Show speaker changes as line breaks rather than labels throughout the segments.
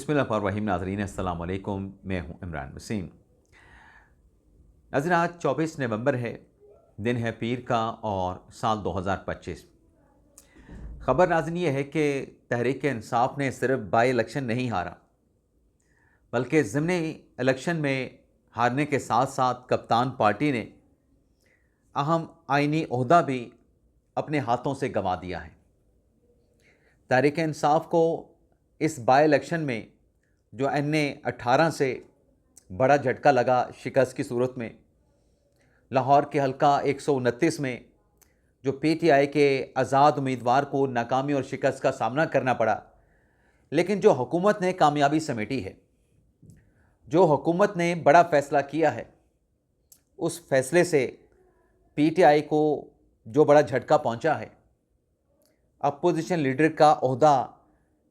बिस्मिल्लाहिर्रहमानिर्रहीम। नाज़रीन अस्सलाम वालेकुम, मैं हूं इमरान वसीम। नाज़रीन आज 24 नवंबर है, दिन है पीर का और साल 2025। ख़बर नाज़रीन ये है कि तहरीक इंसाफ ने सिर्फ बाई इलेक्शन नहीं हारा, बल्कि ज़िमनी इलेक्शन में हारने के साथ साथ कप्तान पार्टी ने अहम आइनी ओहदा भी अपने हाथों से गंवा दिया है। तहरीक इंसाफ को इस बाई इलेक्शन में जो NA 18 से बड़ा झटका लगा शिकस्त की सूरत में, लाहौर के हल्का 129 में जो PTI के आज़ाद उम्मीदवार को नाकामी और शिकस्त का सामना करना पड़ा, लेकिन जो हुकूमत ने कामयाबी समेटी है, जो हुकूमत ने बड़ा फ़ैसला किया है, उस फैसले से PTI को जो बड़ा झटका पहुंचा है, अपोजिशन लीडर का ओहदा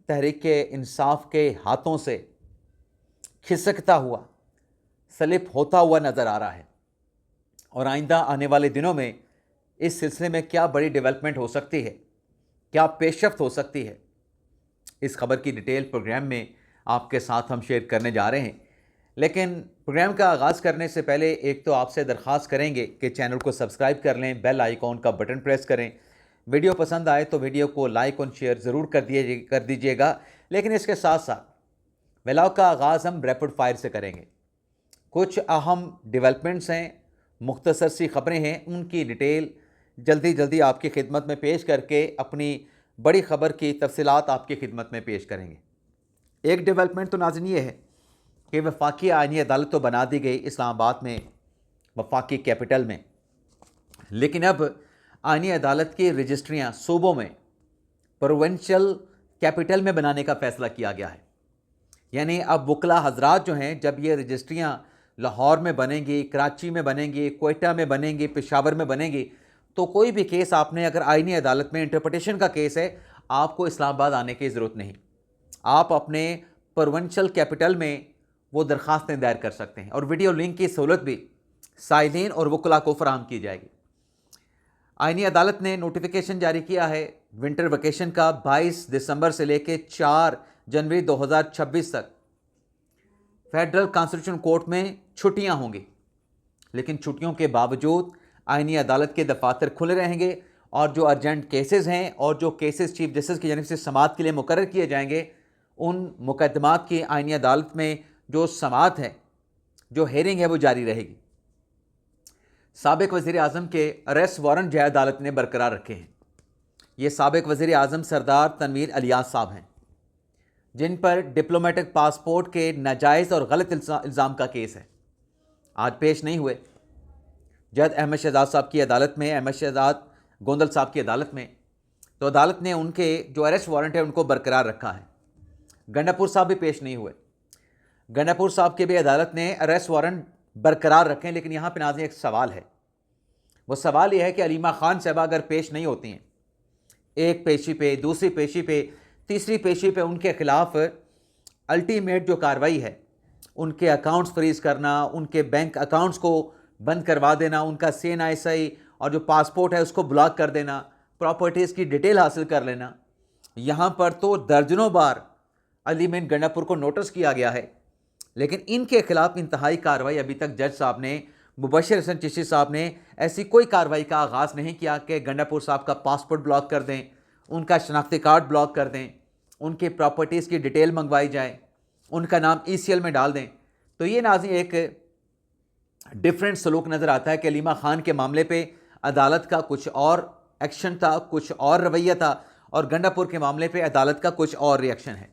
तहरीक इंसाफ के हाथों से खिसकता हुआ, स्लिप होता हुआ नज़र आ रहा है। और आइंदा आने वाले दिनों में इस सिलसिले में क्या बड़ी डेवलपमेंट हो सकती है, क्या पेशरफ्त हो सकती है, इस खबर की डिटेल प्रोग्राम में आपके साथ हम शेयर करने जा रहे हैं। लेकिन प्रोग्राम का आगाज़ करने से पहले एक तो आपसे दरख्वास्त करेंगे कि चैनल को सब्सक्राइब कर लें, बेल आइकॉन का बटन प्रेस करें। वीडियो पसंद आए तो वीडियो को लाइक और शेयर ज़रूर कर दीजिएगा। लेकिन इसके साथ साथ व्लॉग का आगाज़ हम रैपिड फायर से करेंगे। कुछ अहम डेवलपमेंट्स हैं, मुख्तसर सी ख़बरें हैं, उनकी डिटेल जल्दी आपकी खिदमत में पेश करके अपनी बड़ी ख़बर की तफसीलात आपकी खिदमत में पेश करेंगे। एक डेवलपमेंट तो नाज़रीन ये है कि वफाकी आईनी अदालत तो बना दी गई इस्लामाबाद में, वफाकी कैपिटल में, लेकिन अब आईनी अदालत की रजिस्ट्रियाँ सूबों में प्रोविंशियल कैपिटल में बनाने का फ़ैसला किया गया है। यानी अब वकला हजरात जो हैं, जब ये रजिस्ट्रियाँ लाहौर में बनेंगी, कराची में बनेंगी, कोयटा में बनेंगी, पेशावर में बनेंगी, तो कोई भी केस आपने अगर आईनी अदालत में इंटरप्रटेशन का केस है, आपको इस्लामाबाद आने की ज़रूरत नहीं। आप अपने प्रोविंशियल कैपिटल में वो दरख्वास्तें दायर कर सकते हैं और वीडियो लिंक की सहूलत भी साइदीन और वकला को फराहम की जाएगी। आईनी अदालत ने नोटिफिकेशन जारी किया है विंटर वेकेशन का 22 दिसंबर से लेकर 4 जनवरी 2026 तक फेडरल कॉन्स्टिट्यूशन कोर्ट में छुट्टियां होंगी, लेकिन छुट्टियों के बावजूद आईनी अदालत के दफातर खुले रहेंगे और जो अर्जेंट केसेस हैं और जो केसेस चीफ जस्टिस की जानिब से समाअत के लिए मुकर्रर किए जाएंगे, उन मुकदमात की आईनी अदालत में जो समाअत है, जो हेयरिंग है, वो जारी रहेगी। साबिक वज़ीर आज़म के अरेस्ट वारंट जो अदालत ने बरकरार रखे हैं। ये साबिक वज़ीर आज़म सरदार तनवीर अलियास साहब हैं, जिन पर डिप्लोमेटिक पासपोर्ट के नाजायज़ और गलत इल्ज़ाम का केस है, आज पेश नहीं हुए। जज अहमद शहजाद साहब की अदालत में, अहमद शहजाद गोंदल साहब की अदालत में, तो अदालत ने उनके जो अरेस्ट वारंट है उनको बरकरार रखा है। गंडापुर साहब भी पेश नहीं हुए। गंडापुर साहब के भी अदालत ने अरेस्ट वारंट बरकरार रखें। लेकिन यहाँ पर नाज़रीन एक सवाल है, वो सवाल ये है कि अलीमा खान साहबा अगर पेश नहीं होती हैं, एक पेशी पे, दूसरी पेशी पे, तीसरी पेशी पे उनके खिलाफ अल्टीमेट जो कार्रवाई है, उनके अकाउंट्स फ्रीज करना, उनके बैंक अकाउंट्स को बंद करवा देना, उनका CNISI और जो पासपोर्ट है उसको ब्लॉक कर देना, प्रॉपर्टीज़ की डिटेल हासिल कर लेना, यहाँ पर तो दर्जनों बार अलीमीन गंडापुर को नोटिस किया गया है, लेकिन इनके खिलाफ इंतहाई कार्रवाई अभी तक जज साहब ने, मुबशर हसन चिश्ती साहब ने ऐसी कोई कार्रवाई का आगाज़ नहीं किया कि गंडापुर साहब का पासपोर्ट ब्लॉक कर दें, उनका शनाख्ती कार्ड ब्लॉक कर दें, उनकी प्रॉपर्टीज़ की डिटेल मंगवाई जाए, उनका नाम ECL में डाल दें। तो ये नाज़रीन एक डिफरेंट सलूक नज़र आता है कि अलीमा खान के मामले पे अदालत का कुछ और एक्शन था, कुछ और रवैया था, और गंडापुर के मामले पे अदालत का कुछ और रिएक्शन है।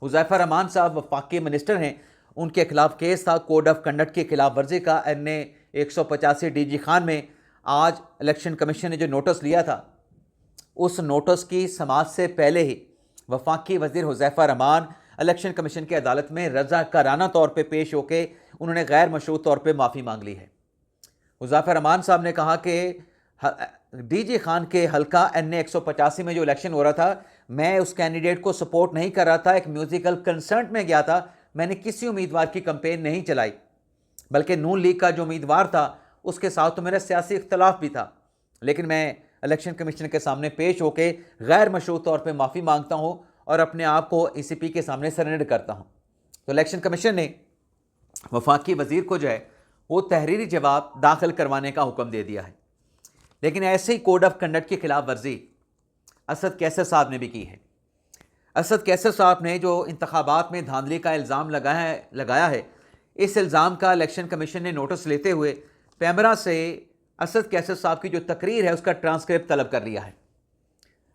हुज़ैफा रहमान साहब वफाकी मिनिस्टर हैं, उनके खिलाफ केस था कोड ऑफ कंडक्ट की खिलाफ वर्जी का NA 185 DG खान में। आज इलेक्शन कमीशन ने जो नोटिस लिया था, उस नोटिस की समाअत से पहले ही वफाकी वज़ीर हुज़ैफा रहमान इलेक्शन कमीशन की अदालत में रज़ाकाराना तौर पे पेश होकर उन्होंने गैर मशरूत तौर पे माफ़ी मांग ली है। हुज़ैफा रहमान साहब ने कहा कि DG खान के हल्का NA 185 में जो इलेक्शन हो रहा था, मैं उस कैंडिडेट को सपोर्ट नहीं कर रहा था, एक म्यूज़िकल कंसर्ट में गया था, मैंने किसी उम्मीदवार की कंपेन नहीं चलाई, बल्कि नून लीग का जो उम्मीदवार था उसके साथ तो मेरा सियासी इख्तलाफ भी था, लेकिन मैं इलेक्शन कमीशन के सामने पेश होकर गैर मशरूत तौर पे माफ़ी मांगता हूँ और अपने आप को ECP के सामने सरेंडर करता हूँ। तो इलेक्शन कमीशन ने वफाकी वज़ीर को जो है वो तहरीरी जवाब दाखिल करवाने का हुक्म दे दिया है। लेकिन ऐसे ही कोड ऑफ कंडक्ट की खिलाफ वर्जी असद कैसर साहब ने भी की है। असद कैसर साहब ने जो इंतखाबात में धांधली का इल्ज़ाम लगाया है, इस इल्ज़ाम का इलेक्शन कमीशन ने नोटिस लेते हुए पैमरा से असद कैसर साहब की जो तकरीर है उसका ट्रांसक्रिप्ट तलब कर लिया है।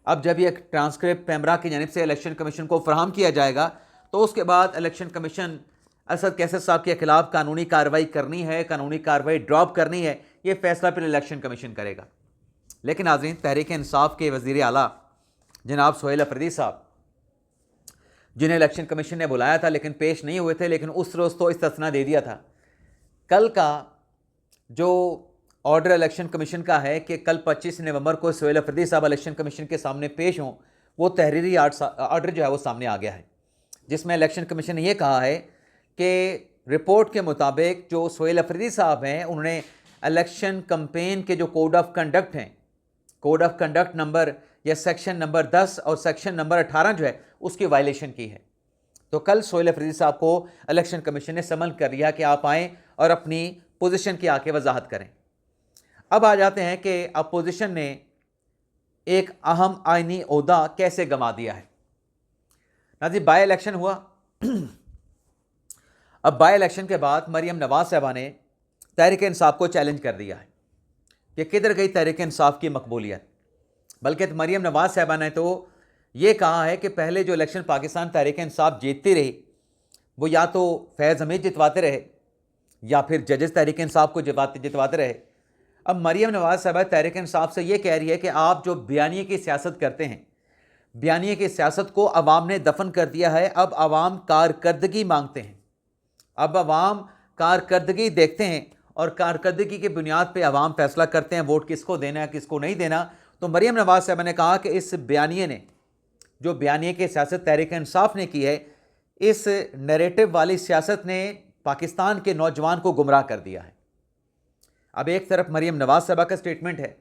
अब जब यह ट्रांसक्रिप्ट पैमरा की जानिब से इलेक्शन कमीशन को फराहम किया जाएगा तो उसके बाद इलेक्शन कमीशन असद कैसर साहब के खिलाफ कानूनी कार्रवाई करनी है, कानूनी कार्रवाई ड्रॉप करनी है, ये फैसला फिर इलेक्शन कमीशन करेगा। लेकिन नाज़रीन, तहरीक इंसाफ के वज़ीर आला जनाब सोहेल अफरीदी साहब, जिन्हें इलेक्शन कमीशन ने बुलाया था लेकिन पेश नहीं हुए थे, लेकिन उस रोज़ तो इस्तिस्ना दे दिया था। कल का जो ऑर्डर इलेक्शन कमीशन का है कि कल 25 नवंबर को सोहेल अफरीदी साहब इलेक्शन कमीशन के सामने पेश हों, वो तहरीरी ऑर्डर जो है वो सामने आ गया है, जिसमें इलेक्शन कमीशन ने यह कहा है कि रिपोर्ट के मुताबिक जो सोहेल अफरीदी साहब हैं उन्होंने इलेक्शन कैंपेन के जो कोड ऑफ कंडक्ट हैं, कोड ऑफ कंडक्ट नंबर या सेक्शन नंबर 10 और सेक्शन नंबर 18 जो है उसकी वायलेशन की है। तो कल सोहेल अफरीदी साहब को इलेक्शन कमीशन ने समन कर लिया कि आप आएँ और अपनी पोजीशन की आके वजाहत करें। अब आ जाते हैं कि अपोजिशन ने एक अहम आइनी ओहदा कैसे गंवा दिया है। नाज़रीन, बाई इलेक्शन हुआ। अब बाई इलेक्शन के बाद मरियम नवाज साहबा ने तहरीक इंसाफ को चैलेंज कर दिया है कि किधर गई तहरीक इंसाफ की मकबूलियत। बल्कि मरियम नवाज साहबा ने तो ये कहा है कि पहले जो इलेक्शन पाकिस्तान तहरीक इंसाफ जीतती रही वो या तो फैज़ हमीद जितवाते रहे या फिर जजेस तहरीक इंसाफ को जितवाते रहे। अब मरियम नवाज साहबा तहरीक इंसाफ से ये कह रही है कि आप जो बयानिए की सियासत करते हैं, बयानिए की सियासत को अवाम ने दफन कर दिया है। अब अवाम कारकर्दगी मांगते हैं, अब अवाम कारकर्दगी देखते हैं और कारकर्दगी की बुनियाद पे अवाम फैसला करते हैं वोट किसको देना है किसको नहीं देना। तो मरियम नवाज साहबा ने कहा कि इस बयानिए ने, जो बयानिए की सियासत तहरीक इंसाफ ने की है, इस नैरेटिव वाली सियासत ने पाकिस्तान के नौजवान को गुमराह कर दिया है। अब एक तरफ मरियम नवाज साहबा का स्टेटमेंट है,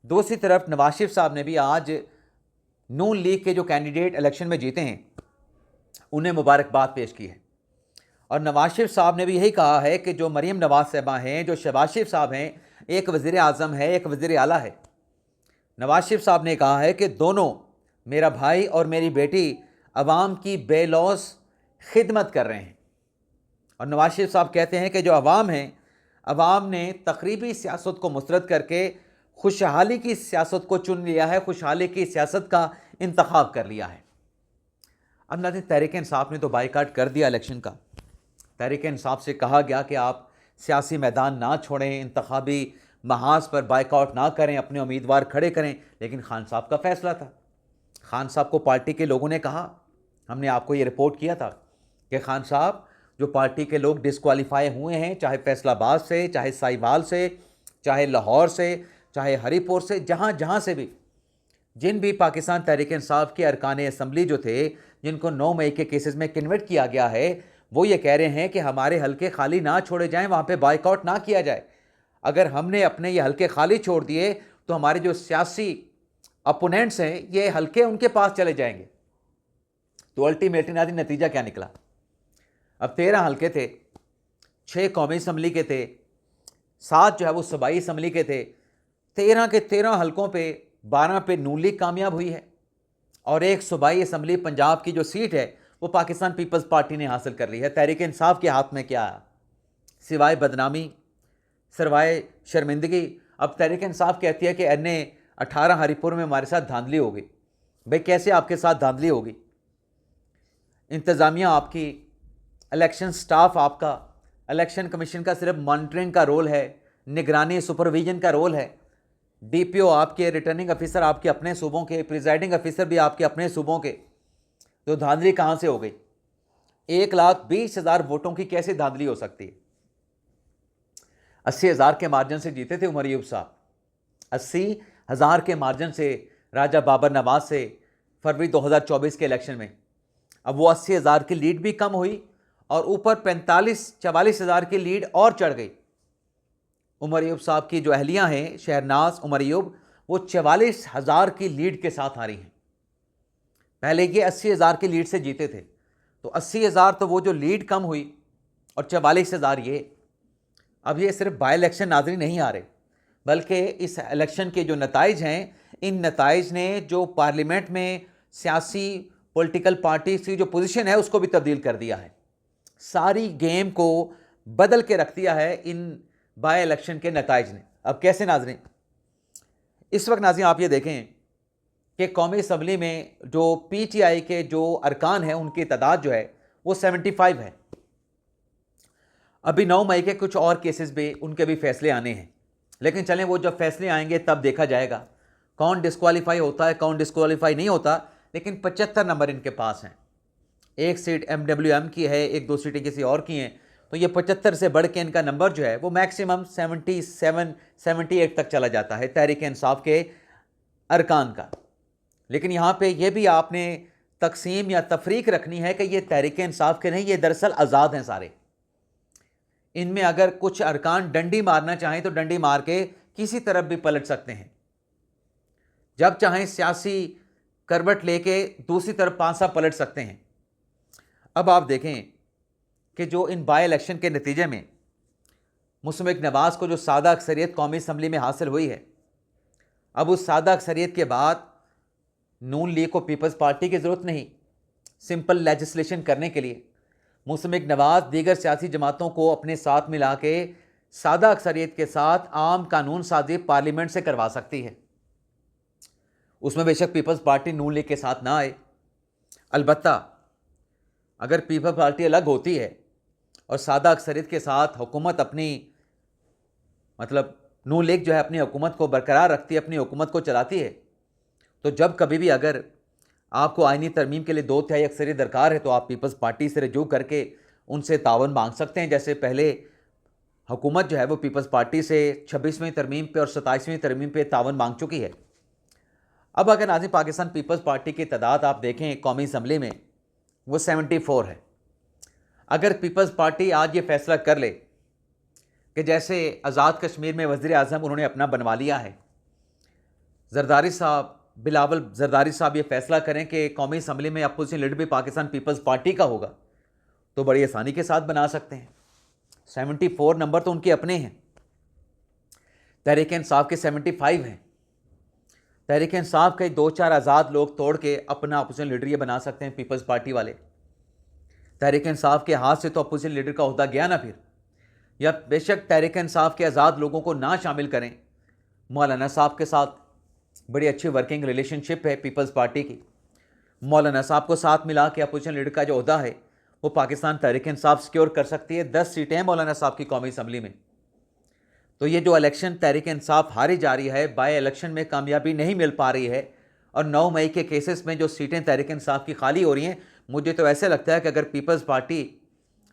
दूसरी तरफ नवाज शरीफ साहब ने भी आज नून लीग के जो कैंडिडेट इलेक्शन में जीते हैं उन्हें मुबारकबाद पेश की है। और नवाज शरीफ साहब ने भी यही कहा है कि जो मरियम नवाज साहबा हैं, जो शहबाज शरीफ साहब हैं, एक वज़ीर आज़म है, एक वज़ीर आला है। नवाज शरीफ साहब ने कहा है कि दोनों, मेरा भाई और मेरी बेटी, अवाम की बेलौस खिदमत कर रहे हैं। और नवाज शरीफ साहब कहते हैं कि जो अवाम हैं, अवाम ने तकरीबी सियासत को मुस्तरद करके खुशहाली की सियासत को चुन लिया है, खुशहाली की सियासत का इंतखाब कर लिया है। अब नाज़रीन, तहरीक इंसाफ ने तो बाइकाट कर दिया इलेक्शन का। तहरीक इंसाफ से कहा गया कि आप सियासी मैदान ना छोड़ें, इंतखाबी महाज पर बाइकाट ना करें, अपने उम्मीदवार खड़े करें। लेकिन खान साहब का फैसला था। खान साहब को पार्टी के लोगों ने कहा, हमने आपको ये रिपोर्ट किया था कि खान साहब, जो पार्टी के लोग डिस्क्वालीफाई हुए हैं, चाहे फैसलाबाद से, चाहे साहिवाल से, चाहे लाहौर से, चाहे हरीपुर से, जहाँ जहाँ से भी, जिन भी पाकिस्तान तहरीक इंसाफ के अरकान असम्बली जो थे, जिनको 9 मई के केसेस में कन्वर्ट किया गया है, वो ये कह रहे हैं कि हमारे हल्के खाली ना छोड़े जाएं, वहाँ पे बाइकआउट ना किया जाए। अगर हमने अपने ये हल्के खाली छोड़ दिए तो हमारे जो सियासी अपोनेंट्स हैं, ये हल्के उनके पास चले जाएंगे। तो अल्टीमेटली नाज़रीन नतीजा क्या निकला? अब 13 हल्के थे, 6 कौमी असम्बली के थे, 7 जो है वो सूबाई असम्बली के थे। 13 के 13 हल्कों पे 12 पे नून लीग कामयाब हुई है और एक सूबाई असम्बली पंजाब की जो सीट है वो पाकिस्तान पीपल्स पार्टी ने हासिल कर ली है। तहरीक इंसाफ के हाथ में क्या है? सिवाय बदनामी, सिवाय शर्मिंदगी। अब तहरीक इंसाफ कहती है कि अन्य 18 हरीपुर में हमारे साथ धांधली होगी। भाई, कैसे आपके साथ धांधली होगी? इंतज़ामिया आपकी, इलेक्शन स्टाफ आपका, इलेक्शन कमीशन का सिर्फ मॉनिटरिंग का रोल है, निगरानी सुपरविजन का रोल है। DPO आपके, रिटर्निंग अफिसर आपके अपने सूबों के, प्रिजाइडिंग अफिसर भी आपके अपने सूबों के। तो धांधली कहाँ से हो गई? 1,20,000 वोटों की कैसे धांधली हो सकती है? 80,000 के मार्जिन से जीते थे उमर अयूब साहब, 80,000 के मार्जिन से राजा बाबर नवाज से फरवरी 2024 के इलेक्शन में। अब वो 80,000 की लीड भी कम हुई और ऊपर 45-44,000 की लीड और चढ़ गई। उमर अयूब साहब की जो अहलियाँ हैं, शहरनाज उमर अयूब, वो 44,000 की लीड के साथ आ रही हैं। पहले ये 80,000 की लीड से जीते थे, तो 80,000 तो वो जो लीड कम हुई और 44,000 ये। अब ये सिर्फ बाई इलेक्शन नाज़रीन नहीं आ रहे, बल्कि इस इलेक्शन के जो नताइज हैं, इन नताइज ने जो पार्लियामेंट में सियासी पॉलिटिकल पार्टी की जो पोजीशन है उसको भी तब्दील कर दिया है। सारी गेम को बदल के रख दिया है इन बाई इलेक्शन के नताइज ने। अब कैसे नाज़रीन, इस वक्त नाज़रीन आप ये देखें कि कौमी असम्बली में जो PTI के जो अरकान हैं उनकी तादाद जो है वो 75 है। अभी 9 मई के कुछ और केसेस भी, उनके भी फैसले आने हैं, लेकिन चलें वो जब फैसले आएंगे तब देखा जाएगा कौन डिस्क्वालीफाई होता है, कौन डिस्क्वालीफाई नहीं होता। लेकिन 75 नंबर इनके पास हैं। एक सीट MWM की है, एक दो सीटें किसी और की हैं, तो ये 75 से बढ़ के इनका नंबर जो है वो मैक्सिमम 77 78 तक चला जाता है तहरीक इंसाफ के अरकान का। लेकिन यहाँ पे ये भी आपने तकसीम या तफरीक रखनी है कि ये तहरीक इंसाफ के नहीं, ये दरअसल आज़ाद हैं सारे। इनमें अगर कुछ अरकान डंडी मारना चाहें तो डंडी मार के किसी तरफ भी पलट सकते हैं, जब चाहें सियासी करवट लेके दूसरी तरफ पांसा पलट सकते हैं। अब आप देखें कि जो इन बाई इलेक्शन के नतीजे में मुस्तफा नवाज़ को जो सादा अक्सरियत कौमी असम्बली में हासिल हुई है, अब उस सादा अक्सरियत के बाद नून लीग को पीपल्स पार्टी की ज़रूरत नहीं सिंपल लेजिस्लेशन करने के लिए। मुस्तफा नवाज़ दीगर सियासी जमातों को अपने साथ मिला के सादा अक्सरियत के साथ आम कानून साजी पार्लियामेंट से करवा सकती है। उसमें बेशक पीपल्स पार्टी नून लीग के साथ ना आए, अलबत्ता अगर पीपल्स पार्टी अलग होती है और सादा अक्सरियत के साथ हुकूमत अपनी, मतलब नून लीग जो है अपनी हुकूमत को बरकरार रखती है, अपनी हुकूमत को चलाती है, तो जब कभी भी अगर आपको आईनी तरमीम के लिए 2/3 अक्सरियत दरकार है तो आप पीपल्स पार्टी से रजू करके उनसे तावन मांग सकते हैं। जैसे पहले हुकूमत जो है वो पीपल्स पार्टी से 26वीं तरमीम पे और 27वीं तरमीम पे तावन मांग चुकी है। अब अगर नाज़रीन पाकिस्तान पीपल्स पार्टी की तादाद आप देखें कौमी असम्बली में वो 74 है। अगर पीपल्स पार्टी आज ये फैसला कर ले कि जैसे आज़ाद कश्मीर में वज़ीर आज़म उन्होंने अपना बनवा लिया है, जरदारी साहब, बिलावल जरदारी साहब ये फैसला करें कि कौमी असम्बली में अपोजिशन लीडर भी पाकिस्तान पीपल्स पार्टी का होगा, तो बड़ी आसानी के साथ बना सकते हैं। 74 नंबर तो उनके अपने हैं, तहरीक इंसाफ के 75 हैं। तहरीक इंसाफ के 2-4 आज़ाद लोग तोड़ के अपना अपोजिशन लीडर ये बना सकते हैं पीपल्स पार्टी वाले। तहरीक इंसाफ के हाथ से तो अपोजिशन लीडर का ओहदा गया ना फिर। या बेशक तहरीक इंसाफ के आज़ाद लोगों को ना शामिल करें, मौलाना साहब के साथ बड़ी अच्छी वर्किंग रिलेशनशिप है पीपल्स पार्टी की। मौलाना साहब को साथ मिला के अपोजिशन लीडर का जो ओहदा है वो पाकिस्तान तहरीक इंसाफ सिक्योर कर सकती है। 10 सीटें हैं मौलाना साहब की कौमी असम्बली में। तो ये जो इलेक्शन तहरीक इंसाफ हारी जा रही है, बाई इलेक्शन में कामयाबी नहीं मिल पा रही है, और 9 मई के केसेस में जो सीटें तहरीक इंसाफ की खाली हो रही हैं, मुझे तो ऐसे लगता है कि अगर पीपल्स पार्टी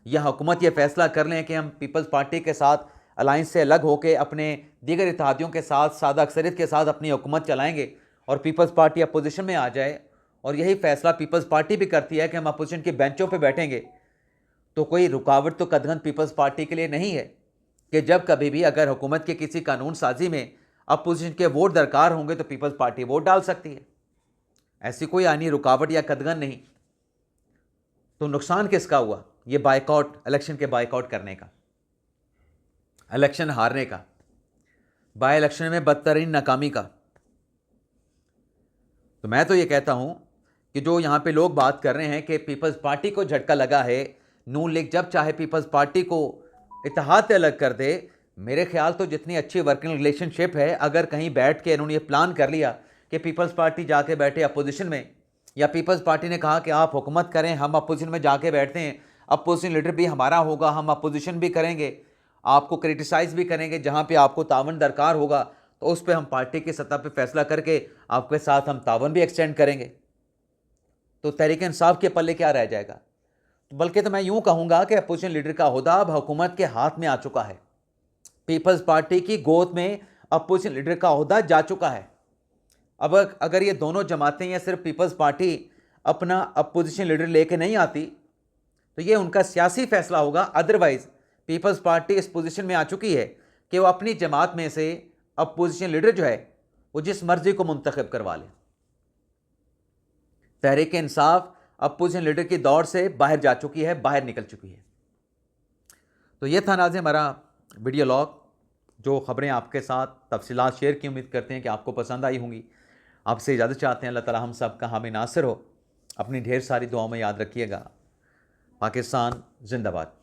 या हुकूमत ये फैसला कर लें कि हम पीपल्स पार्टी के साथ अलाइंस से अलग होकर अपने दीगर इत्तेहादियों के साथ सादा अक्सरियत के साथ अपनी हुकूमत चलाएंगे और पीपल्स पार्टी अपोजिशन में आ जाए, और यही फैसला पीपल्स पार्टी भी करती है कि हम अपोजिशन के बेंचों पे बैठेंगे, तो कोई रुकावट तो कतई पीपल्स पार्टी के लिए नहीं है कि जब कभी भी अगर हुकूमत के किसी कानून साजी में अपोजिशन के वोट दरकार होंगे तो पीपल्स पार्टी वोट डाल सकती है। ऐसी कोई आनी रुकावट या कदगन नहीं। तो नुकसान किसका हुआ ये बाइकआउट, इलेक्शन के बाइकआउट करने का, इलेक्शन हारने का, बाई इलेक्शन में बदतरीन नाकामी का। तो मैं तो ये कहता हूं कि जो यहां पे लोग बात कर रहे हैं कि पीपल्स पार्टी को झटका लगा है, नून लीग जब चाहे पीपल्स पार्टी को इत्तेहाद से अलग कर दे, मेरे ख्याल तो जितनी अच्छी वर्किंग रिलेशनशिप है, अगर कहीं बैठ के इन्होंने ये प्लान कर लिया कि पीपल्स पार्टी जाके बैठे अपोजिशन में, या पीपल्स पार्टी ने कहा कि आप हुकूमत करें, हम अपोजिशन में जाके बैठते हैं, अपोजिशन लीडर भी हमारा होगा, हम अपोजिशन भी करेंगे, आपको क्रिटिसाइज़ भी करेंगे, जहाँ पे आपको तावन दरकार होगा तो उस पर हम पार्टी की सतह पे फैसला करके आपके साथ हम तावन भी एक्सटेंड करेंगे। तो तहरीक इंसाफ के पल्ले क्या रह जाएगा? बल्कि तो मैं यूँ कहूँगा कि अपोजिशन लीडर का ओहदा अब हुकूमत के हाथ में आ चुका है। पीपल्स पार्टी की गोद में अपोजिशन लीडर का ओहदा जा चुका है। अब अगर ये दोनों जमातें या सिर्फ पीपल्स पार्टी अपना अपोजिशन लीडर लेके नहीं आती तो ये उनका सियासी फैसला होगा। अदरवाइज पीपल्स पार्टी इस पोजीशन में आ चुकी है कि वो अपनी जमात में से अपोजिशन लीडर जो है वो जिस मर्जी को मुंतखब करवा ले। तहरीक इंसाफ अब पोजीशन लीडर की दौड़ से बाहर जा चुकी है, बाहर निकल चुकी है। तो ये था नाज़रीन हमारा वीडियो लॉग, जो ख़बरें आपके साथ तफसीलात शेयर की, उम्मीद करते हैं कि आपको पसंद आई होंगी। आपसे इजाज़त चाहते हैं। अल्लाह ताला हम सब का हामी नासिर हो। अपनी ढेर सारी दुआओं में याद रखिएगा। पाकिस्तान जिंदाबाद।